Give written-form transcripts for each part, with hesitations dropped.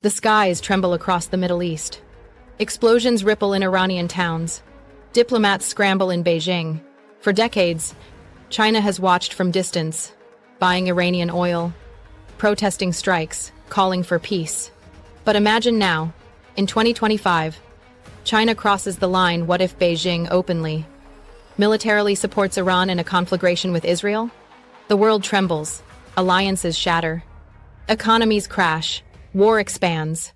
The skies tremble across the Middle East. Explosions ripple in Iranian towns. Diplomats scramble in Beijing. For decades, China has watched from distance, buying Iranian oil, protesting strikes, calling for peace. But imagine now, in 2025, China crosses the line. What if Beijing openly, militarily supports Iran in a conflagration with Israel? The world trembles, alliances shatter, economies crash, war expands.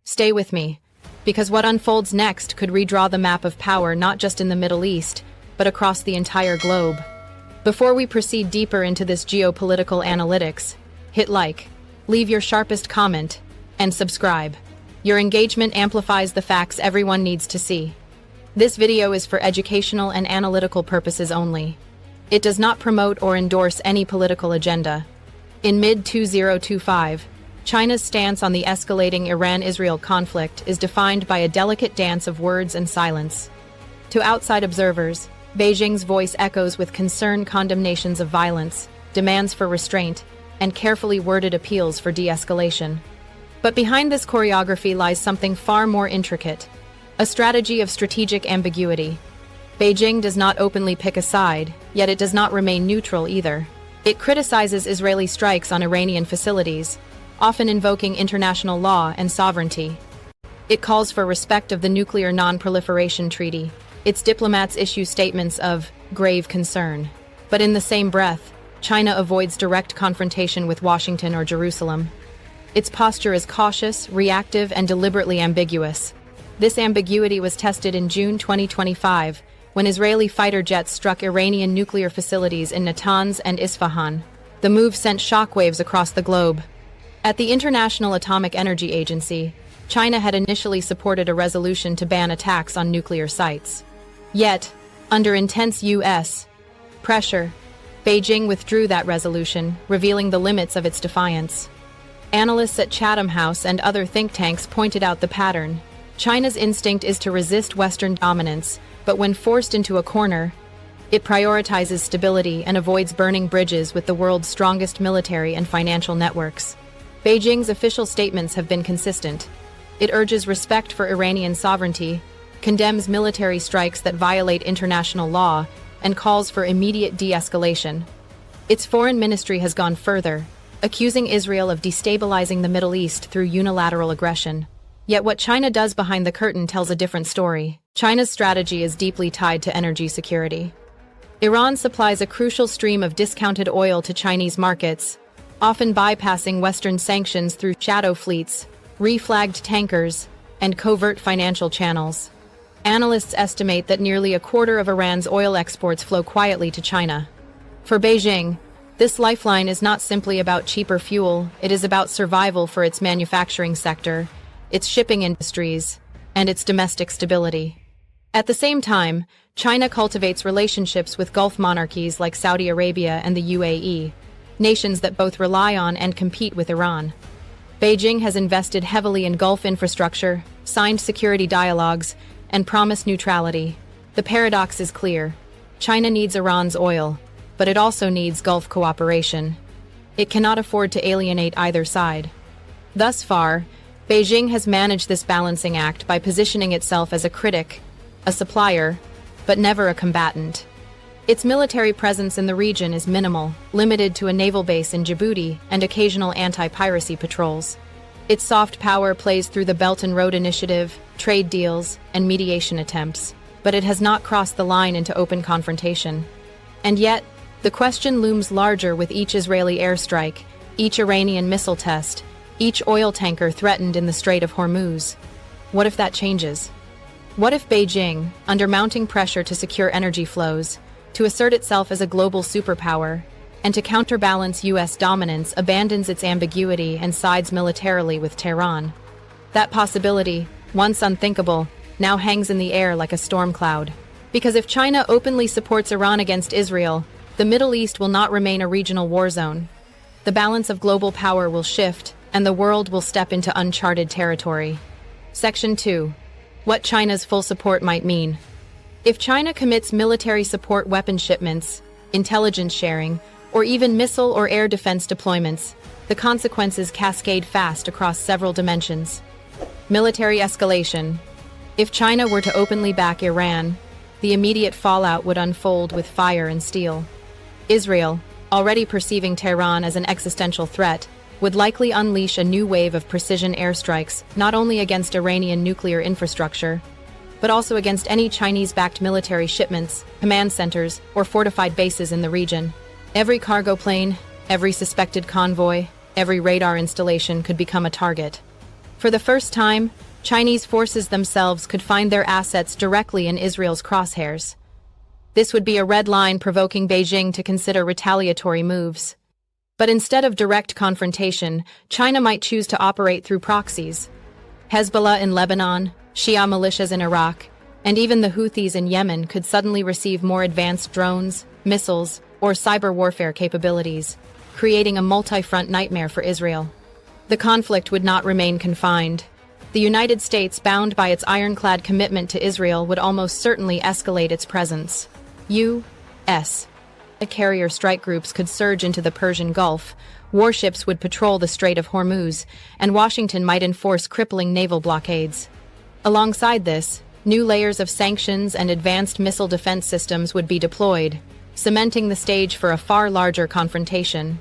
Stay with me, because what unfolds next could redraw the map of power not just in the Middle East, but across the entire globe. Before we proceed deeper into this geopolitical analytics, hit like, leave your sharpest comment, and subscribe. Your engagement amplifies the facts everyone needs to see. This video is for educational and analytical purposes only. It does not promote or endorse any political agenda. In mid-2025, China's stance on the escalating Iran-Israel conflict is defined by a delicate dance of words and silence. To outside observers, Beijing's voice echoes with concerned condemnations of violence, demands for restraint, and carefully worded appeals for de-escalation. But behind this choreography lies something far more intricate, a strategy of strategic ambiguity. Beijing does not openly pick a side, yet it does not remain neutral either. It criticizes Israeli strikes on Iranian facilities, often invoking international law and sovereignty. It calls for respect of the Nuclear Non-Proliferation Treaty. Its diplomats issue statements of grave concern. But in the same breath, China avoids direct confrontation with Washington or Jerusalem. Its posture is cautious, reactive, and deliberately ambiguous. This ambiguity was tested in June 2025, when Israeli fighter jets struck Iranian nuclear facilities in Natanz and Isfahan. The move sent shockwaves across the globe. At the International Atomic Energy Agency, China had initially supported a resolution to ban attacks on nuclear sites. Yet, under intense U.S. pressure, Beijing withdrew that resolution, revealing the limits of its defiance. Analysts at Chatham House and other think tanks pointed out the pattern. China's instinct is to resist Western dominance, but when forced into a corner, it prioritizes stability and avoids burning bridges with the world's strongest military and financial networks. Beijing's official statements have been consistent. It urges respect for Iranian sovereignty, condemns military strikes that violate international law, and calls for immediate de-escalation. Its foreign ministry has gone further, accusing Israel of destabilizing the Middle East through unilateral aggression. Yet what China does behind the curtain tells a different story. China's strategy is deeply tied to energy security. Iran supplies a crucial stream of discounted oil to Chinese markets, often bypassing Western sanctions through shadow fleets, reflagged tankers, and covert financial channels. Analysts estimate that nearly a quarter of Iran's oil exports flow quietly to China. For Beijing, this lifeline is not simply about cheaper fuel, it is about survival for its manufacturing sector, its shipping industries, and its domestic stability. At the same time, China cultivates relationships with Gulf monarchies like Saudi Arabia and the UAE, nations that both rely on and compete with Iran. Beijing has invested heavily in Gulf infrastructure, signed security dialogues, and promised neutrality. The paradox is clear. China needs Iran's oil, but it also needs Gulf cooperation. It cannot afford to alienate either side. Thus far, Beijing has managed this balancing act by positioning itself as a critic, a supplier, but never a combatant. Its military presence in the region is minimal, limited to a naval base in Djibouti and occasional anti-piracy patrols. Its soft power plays through the Belt and Road Initiative, trade deals, and mediation attempts, but it has not crossed the line into open confrontation. And yet, the question looms larger with each Israeli airstrike, each Iranian missile test, each oil tanker threatened in the Strait of Hormuz. What if that changes? What if Beijing, under mounting pressure to secure energy flows, to assert itself as a global superpower, and to counterbalance U.S. dominance, abandons its ambiguity and sides militarily with Tehran? That possibility, once unthinkable, now hangs in the air like a storm cloud. Because if China openly supports Iran against Israel, the Middle East will not remain a regional war zone. The balance of global power will shift, and the world will step into uncharted territory. Section 2. What China's full support might mean. If China commits military support, weapon shipments, intelligence sharing, or even missile or air defense deployments, the consequences cascade fast across several dimensions. Military escalation. If China were to openly back Iran, the immediate fallout would unfold with fire and steel. Israel, already perceiving Tehran as an existential threat, would likely unleash a new wave of precision airstrikes not only against Iranian nuclear infrastructure, but also against any Chinese-backed military shipments, command centers, or fortified bases in the region. Every cargo plane, every suspected convoy, every radar installation could become a target. For the first time, Chinese forces themselves could find their assets directly in Israel's crosshairs. This would be a red line provoking Beijing to consider retaliatory moves. But instead of direct confrontation, China might choose to operate through proxies. Hezbollah in Lebanon, Shia militias in Iraq, and even the Houthis in Yemen could suddenly receive more advanced drones, missiles, or cyber warfare capabilities, creating a multi-front nightmare for Israel. The conflict would not remain confined. The United States, bound by its ironclad commitment to Israel, would almost certainly escalate its presence. U.S. carrier strike groups could surge into the Persian Gulf, warships would patrol the Strait of Hormuz, and Washington might enforce crippling naval blockades. Alongside this, new layers of sanctions and advanced missile defense systems would be deployed, cementing the stage for a far larger confrontation.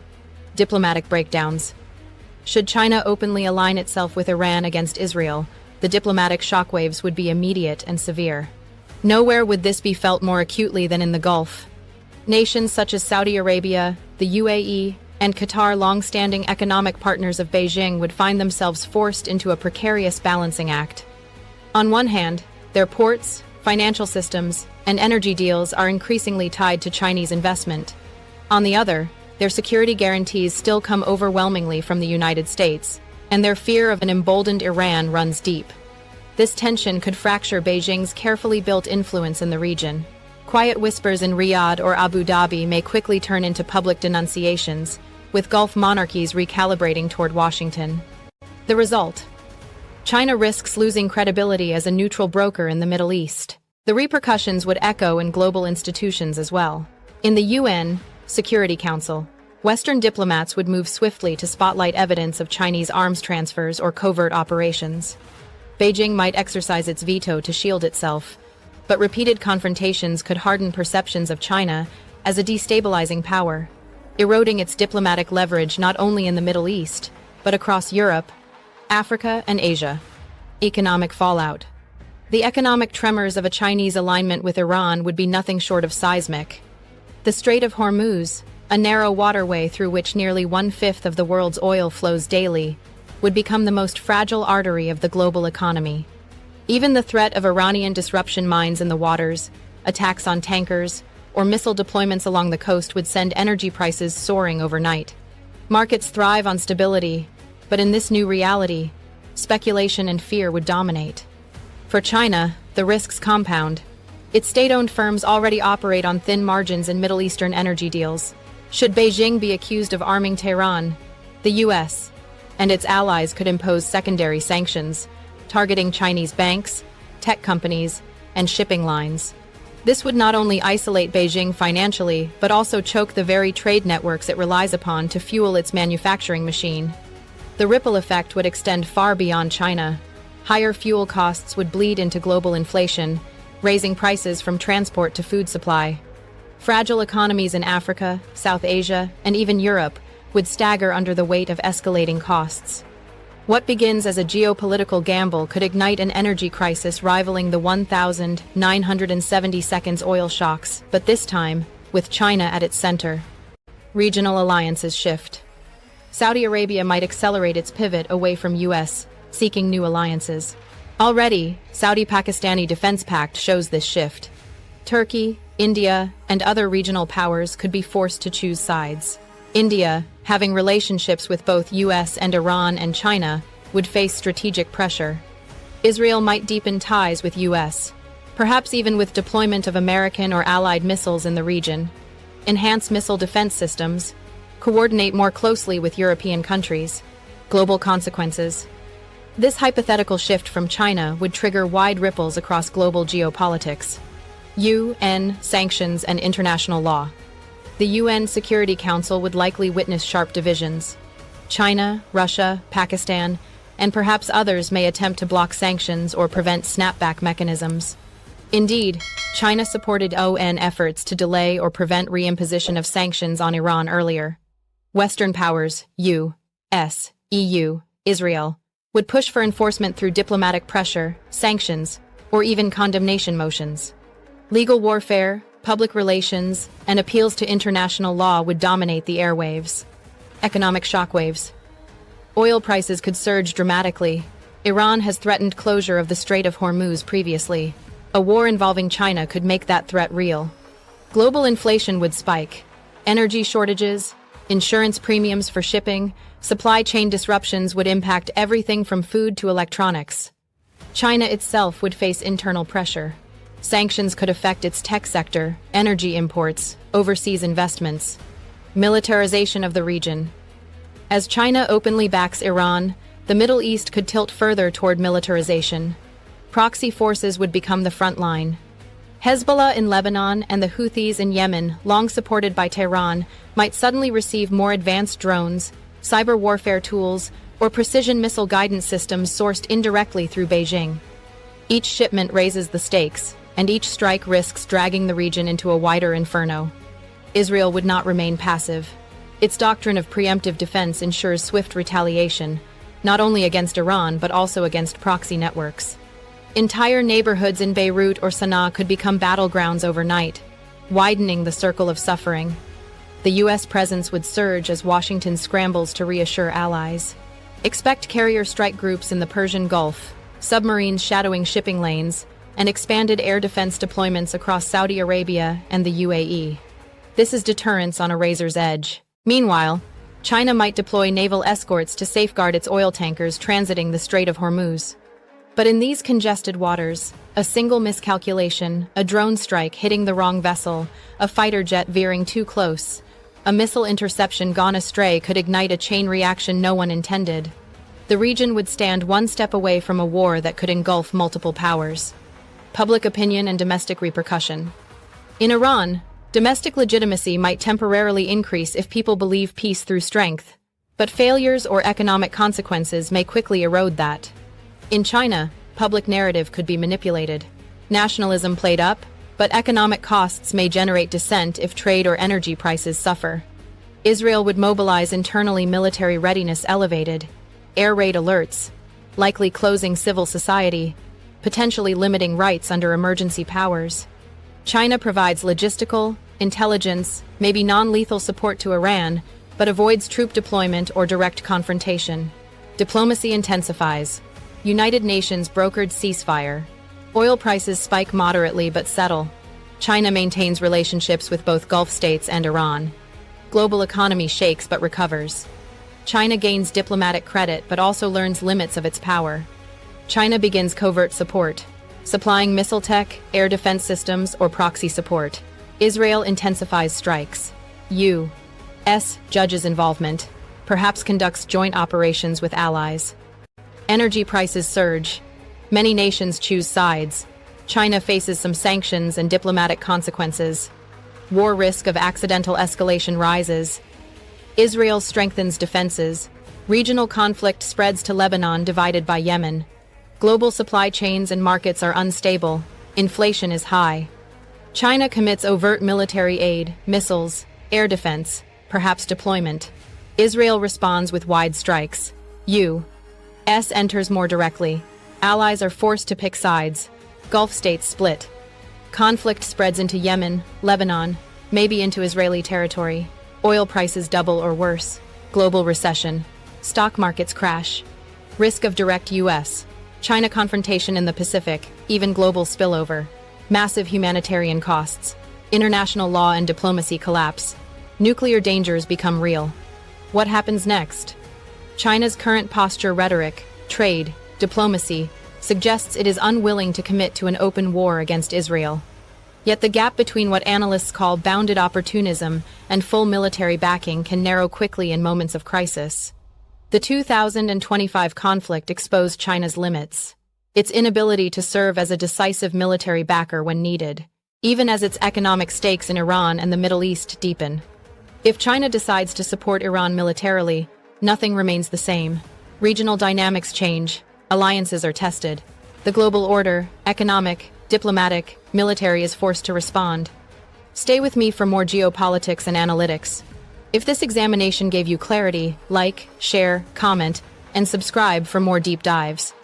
Diplomatic breakdowns. Should China openly align itself with Iran against Israel, the diplomatic shockwaves would be immediate and severe. Nowhere would this be felt more acutely than in the Gulf. Nations such as Saudi Arabia, the UAE, and Qatar, long-standing economic partners of Beijing, would find themselves forced into a precarious balancing act. On one hand, their ports, financial systems, and energy deals are increasingly tied to Chinese investment. On the other, their security guarantees still come overwhelmingly from the United States, and their fear of an emboldened Iran runs deep. This tension could fracture Beijing's carefully built influence in the region. Quiet whispers in Riyadh or Abu Dhabi may quickly turn into public denunciations, with Gulf monarchies recalibrating toward Washington. The result: China risks losing credibility as a neutral broker in the Middle East. The repercussions would echo in global institutions as well. In the UN Security Council, Western diplomats would move swiftly to spotlight evidence of Chinese arms transfers or covert operations. Beijing might exercise its veto to shield itself, but repeated confrontations could harden perceptions of China as a destabilizing power, eroding its diplomatic leverage not only in the Middle East, but across Europe, Africa, and Asia. Economic fallout. The economic tremors of a Chinese alignment with Iran would be nothing short of seismic. The Strait of Hormuz, a narrow waterway through which nearly one-fifth of the world's oil flows daily, would become the most fragile artery of the global economy. Even the threat of Iranian disruption mines in the waters, attacks on tankers, or missile deployments along the coast would send energy prices soaring overnight. Markets thrive on stability, but in this new reality, speculation and fear would dominate. For China, the risks compound. Its state-owned firms already operate on thin margins in Middle Eastern energy deals. Should Beijing be accused of arming Tehran, the U.S. and its allies could impose secondary sanctions, targeting Chinese banks, tech companies, and shipping lines. This would not only isolate Beijing financially, but also choke the very trade networks it relies upon to fuel its manufacturing machine. The ripple effect would extend far beyond China. Higher fuel costs would bleed into global inflation, raising prices from transport to food supply. Fragile economies in Africa, South Asia, and even Europe would stagger under the weight of escalating costs. What begins as a geopolitical gamble could ignite an energy crisis rivaling the 1,970 seconds oil shocks, but this time, with China at its center. Regional alliances shift. Saudi Arabia might accelerate its pivot away from U.S., seeking new alliances. Already, Saudi-Pakistani Defense Pact shows this shift. Turkey, India, and other regional powers could be forced to choose sides. India, having relationships with both U.S. and Iran and China, would face strategic pressure. Israel might deepen ties with U.S., perhaps even with deployment of American or allied missiles in the region, enhance missile defense systems, coordinate more closely with European countries. Global consequences. This hypothetical shift from China would trigger wide ripples across global geopolitics. UN, sanctions, and international law. The UN Security Council would likely witness sharp divisions. China, Russia, Pakistan, and perhaps others may attempt to block sanctions or prevent snapback mechanisms. Indeed, China supported UN efforts to delay or prevent reimposition of sanctions on Iran earlier. Western powers, U.S., EU, Israel, would push for enforcement through diplomatic pressure, sanctions, or even condemnation motions. Legal warfare, public relations, and appeals to international law would dominate the airwaves. Economic shockwaves. Oil prices could surge dramatically. Iran has threatened closure of the Strait of Hormuz previously. A war involving China could make that threat real. Global inflation would spike. Energy shortages, insurance premiums for shipping, supply chain disruptions would impact everything from food to electronics. China itself would face internal pressure. Sanctions could affect its tech sector, energy imports, overseas investments. Militarization of the region. As China openly backs Iran, the Middle East could tilt further toward militarization. Proxy forces would become the front line. Hezbollah in Lebanon and the Houthis in Yemen, long supported by Tehran, might suddenly receive more advanced drones, cyber warfare tools, or precision missile guidance systems sourced indirectly through Beijing. Each shipment raises the stakes, and each strike risks dragging the region into a wider inferno. Israel would not remain passive. Its doctrine of preemptive defense ensures swift retaliation, not only against Iran but also against proxy networks. Entire neighborhoods in Beirut or Sana'a could become battlegrounds overnight, widening the circle of suffering. The U.S. presence would surge as Washington scrambles to reassure allies. Expect carrier strike groups in the Persian Gulf, submarines shadowing shipping lanes, and expanded air defense deployments across Saudi Arabia and the UAE. This is deterrence on a razor's edge. Meanwhile, China might deploy naval escorts to safeguard its oil tankers transiting the Strait of Hormuz. But in these congested waters, a single miscalculation, a drone strike hitting the wrong vessel, a fighter jet veering too close, a missile interception gone astray could ignite a chain reaction no one intended. The region would stand one step away from a war that could engulf multiple powers. Public opinion and domestic repercussion. In Iran, domestic legitimacy might temporarily increase if people believe peace through strength, but failures or economic consequences may quickly erode that. In China, public narrative could be manipulated. Nationalism played up, but economic costs may generate dissent if trade or energy prices suffer. Israel would mobilize internally, military readiness elevated, air raid alerts, likely closing civil society, potentially limiting rights under emergency powers. China provides logistical, intelligence, maybe non-lethal support to Iran, but avoids troop deployment or direct confrontation. Diplomacy intensifies. United Nations brokered ceasefire. Oil prices spike moderately but settle. China maintains relationships with both Gulf states and Iran. Global economy shakes but recovers. China gains diplomatic credit but also learns limits of its power. China begins covert support, supplying missile tech, air defense systems, or proxy support. Israel intensifies strikes. U.S. judges involvement, perhaps conducts joint operations with allies. Energy prices surge. Many nations choose sides. China faces some sanctions and diplomatic consequences. War risk of accidental escalation rises. Israel strengthens defenses. Regional conflict spreads to Lebanon, divided by Yemen. Global supply chains and markets are unstable. Inflation is high. China commits overt military aid, missiles, air defense, perhaps deployment. Israel responds with wide strikes. U.S. enters more directly. Allies are forced to pick sides. Gulf states split. Conflict spreads into Yemen, Lebanon, maybe into Israeli territory. Oil prices double or worse. Global recession. Stock markets crash. Risk of direct U.S. China confrontation in the Pacific, even global spillover. Massive humanitarian costs. International law and diplomacy collapse. Nuclear dangers become real. What happens next? China's current posture, rhetoric, trade, diplomacy, suggests it is unwilling to commit to an open war against Israel. Yet the gap between what analysts call bounded opportunism and full military backing can narrow quickly in moments of crisis. The 2025 conflict exposed China's limits, its inability to serve as a decisive military backer when needed, even as its economic stakes in Iran and the Middle East deepen. If China decides to support Iran militarily, nothing remains the same. Regional dynamics change, alliances are tested. The global order, economic, diplomatic, military is forced to respond. Stay with me for more geopolitics and analytics. If this examination gave you clarity, like, share, comment, and subscribe for more deep dives.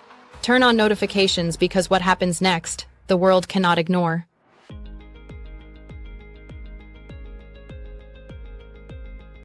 Turn on notifications because what happens next, the world cannot ignore.